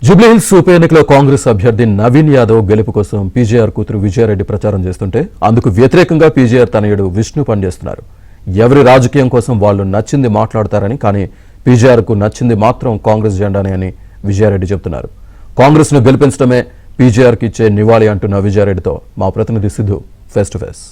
జూబ్లీహిల్స్ ఉప ఎన్నికలో కాంగ్రెస్ అభ్యర్థి నవీన్ యాదవ్ గెలుపు కోసం పీజేఆర్ కూతురు విజయారెడ్డి ప్రచారం చేస్తుంటే అందుకు వ్యతిరేకంగా పీజేఆర్ తనయుడు విష్ణు పనిచేస్తున్నారు. ఎవరి రాజకీయం కోసం వాళ్ళు నచ్చింది మాట్లాడతారని, కానీ పీజేఆర్ కు నచ్చింది మాత్రం కాంగ్రెస్ జెండానే అని విజయారెడ్డి చెబుతున్నారు. కాంగ్రెస్ ను గెలిపించడమే పీజేఆర్ కి ఇచ్చే నివాళి అంటున్న విజయారెడ్డితో మా ప్రతినిధి సిద్ధు ఫేస్ టు ఫేస్.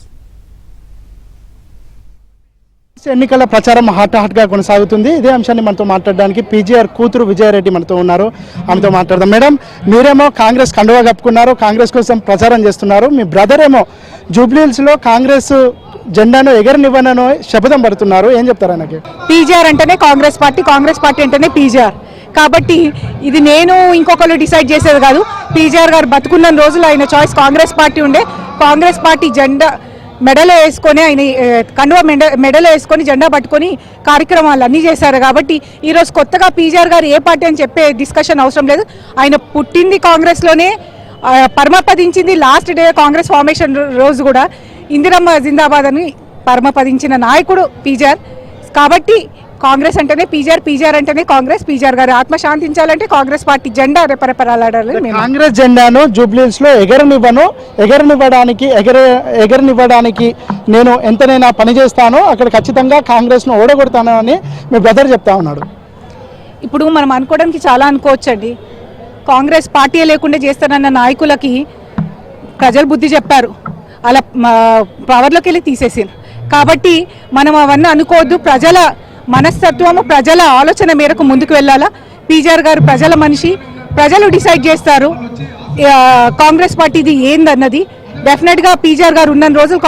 ఎన్నికల ప్రచారం హాట్ గా కొనసాగుతుంది. ఇదే అంశాన్ని మనతో మాట్లాడడానికి పీజీఆర్ కూతురు విజయారెడ్డి మనతో ఉన్నారు. ఆమెతో మాట్లాడదాం. మేడం, మీరేమో కాంగ్రెస్ కండువా కప్పుకున్నారు, కాంగ్రెస్ కోసం ప్రచారం చేస్తున్నారు. మీ బ్రదర్ ఏమో జూబ్లీహిల్స్ లో కాంగ్రెస్ జెండాను ఎగరనివ్వనని శపథం పడుతున్నారు. ఏం చెప్తారు ఆయనకి? పీజీఆర్ అంటేనే కాంగ్రెస్ పార్టీ అంటేనే పీజీఆర్. కాబట్టి ఇది నేను ఇంకొకరు డిసైడ్ చేసేది కాదు. పీజీఆర్ గారు బతుకున్న రోజులు ఆయన చాయిస్ కాంగ్రెస్ పార్టీ ఉండే. కాంగ్రెస్ పార్టీ జెండా మెడలో వేసుకొని, ఆయన కండువా మెడలో వేసుకొని జెండా పట్టుకొని కార్యక్రమాలు అన్నీ చేశారు. కాబట్టి ఈరోజు కొత్తగా పీజీఆర్ గారు ఏ పార్టీ అని చెప్పే డిస్కషన్ అవసరం లేదు. ఆయన పుట్టింది కాంగ్రెస్లోనే, పరమపదించింది లాస్ట్ డే కాంగ్రెస్ ఫార్మేషన్ రోజు కూడా ఇందిరమ్మ జిందాబాద్ అని పరమపదించిన నాయకుడు పీజీఆర్. కాబట్టి కాంగ్రెస్ అంటేనే పీజీఆర్ అంటేనే కాంగ్రెస్. పీజీఆర్ గారు ఆత్మ శాంతించాలంటే కాంగ్రెస్ పార్టీ జెండా రెపరెపరాడాలి. కాంగ్రెస్ జెండాను జూబ్లీహిల్స్ లో ఎగరనివ్వడానికి నేను ఎంతనైనా పనిచేస్తాను, అక్కడ ఖచ్చితంగా కాంగ్రెస్ ను ఓడగొడతాను అని మీ బ్రదర్ చెప్తా ఉన్నాడు. ఇప్పుడు మనం అనుకోవడానికి చాలా అనుకోవచ్చండి. కాంగ్రెస్ పార్టీ లేకుండా చేస్తానన్న నాయకులకి ప్రజలు బుద్ధి చెప్పారు, అలా పవర్లోకి వెళ్ళి తీసేసారు. కాబట్టి మనం అవన్నీ అనుకోవద్దు. ప్రజల మనస్తత్వము, ప్రజల ఆలోచన మేరకు ముందుకు వెళ్ళాలా. పీజీఆర్ గారు ప్రజల మనిషి, ప్రజలు డిసైడ్ చేస్తారు కాంగ్రెస్ పార్టీది ఏందన్నది. డెఫినెట్ గా పీజీఆర్ గారు ఉన్న రోజులు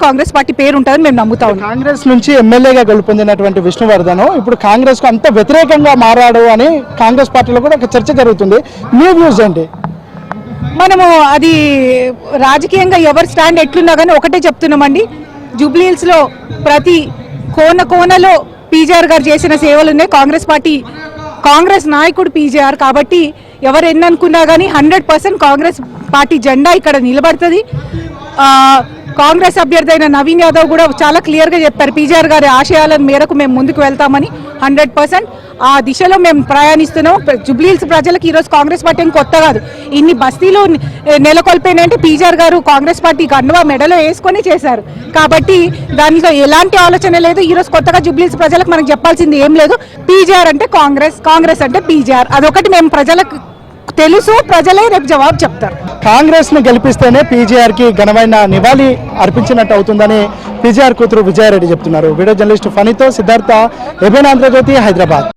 కాంగ్రెస్ పార్టీ పేరు ఉంటుందని మేము నమ్ముతా ఉన్నాం. కాంగ్రెస్ నుంచి ఎమ్మెల్యేగా గెలుపొందినటువంటి విష్ణువర్ధన్ ఇప్పుడు కాంగ్రెస్ కు అంత వ్యతిరేకంగా మారాడు అని కాంగ్రెస్ పార్టీలో కూడా ఒక చర్చ జరుగుతుంది. మీ వ్యూస్ ఏంటి? మనము అది రాజకీయంగా ఎవరు స్టాండ్ ఎట్లున్నా కానీ ఒకటే చెప్తున్నామండి. జూబ్లీహిల్స్ లో ప్రతి కోనలో పీజీఆర్ గారు చేసిన సేవలు ఉన్నాయి. కాంగ్రెస్ నాయకుడు పీజీఆర్. కాబట్టి ఎవరు ఎన్ననుకున్నా కానీ 100% కాంగ్రెస్ పార్టీ జెండా ఇక్కడ నిలబడుతుంది. కాంగ్రెస్ అభ్యర్థి అయిన నవీన్ యాదవ్ కూడా చాలా క్లియర్గా చెప్పారు, పీజీఆర్ గారి ఆశయాల మేరకు మేము ముందుకు వెళ్తామని. 100% ఆ దిశలో మేము ప్రయాణిస్తున్నాం. జూబ్లీహిల్స్ ప్రజలకు ఈరోజు కాంగ్రెస్ పార్టీ కొత్త కాదు. ఇన్ని బస్తీలు నెలకొల్పోయినంటే పీజీఆర్ గారు కాంగ్రెస్ పార్టీ కండువా మెడలో వేసుకొని చేశారు. కాబట్టి దానిలో ఎలాంటి ఆలోచన లేదు. ఈరోజు కొత్తగా జూబ్లీహిల్స్ ప్రజలకు మనకు చెప్పాల్సింది ఏం లేదు. పీజీఆర్ అంటే కాంగ్రెస్ అంటే పీజీఆర్, అదొకటి మేము ప్రజలకు తెలుసు. ప్రజలే రేపు జవాబు చెప్తారు. కాంగ్రెస్ ను గెలిపిస్తేనే పీజీఆర్ కి ఘనమైన నివాళి అర్పించినట్టు అవుతుందని పీజీఆర్ కూతురు విజయారెడ్డి చెప్తున్నారు. వీడియో జర్నలిస్ట్ ఫణితో సిద్ధార్థ, ఏబిఎన్ ఆంధ్రజ్యోతి, హైదరాబాద్.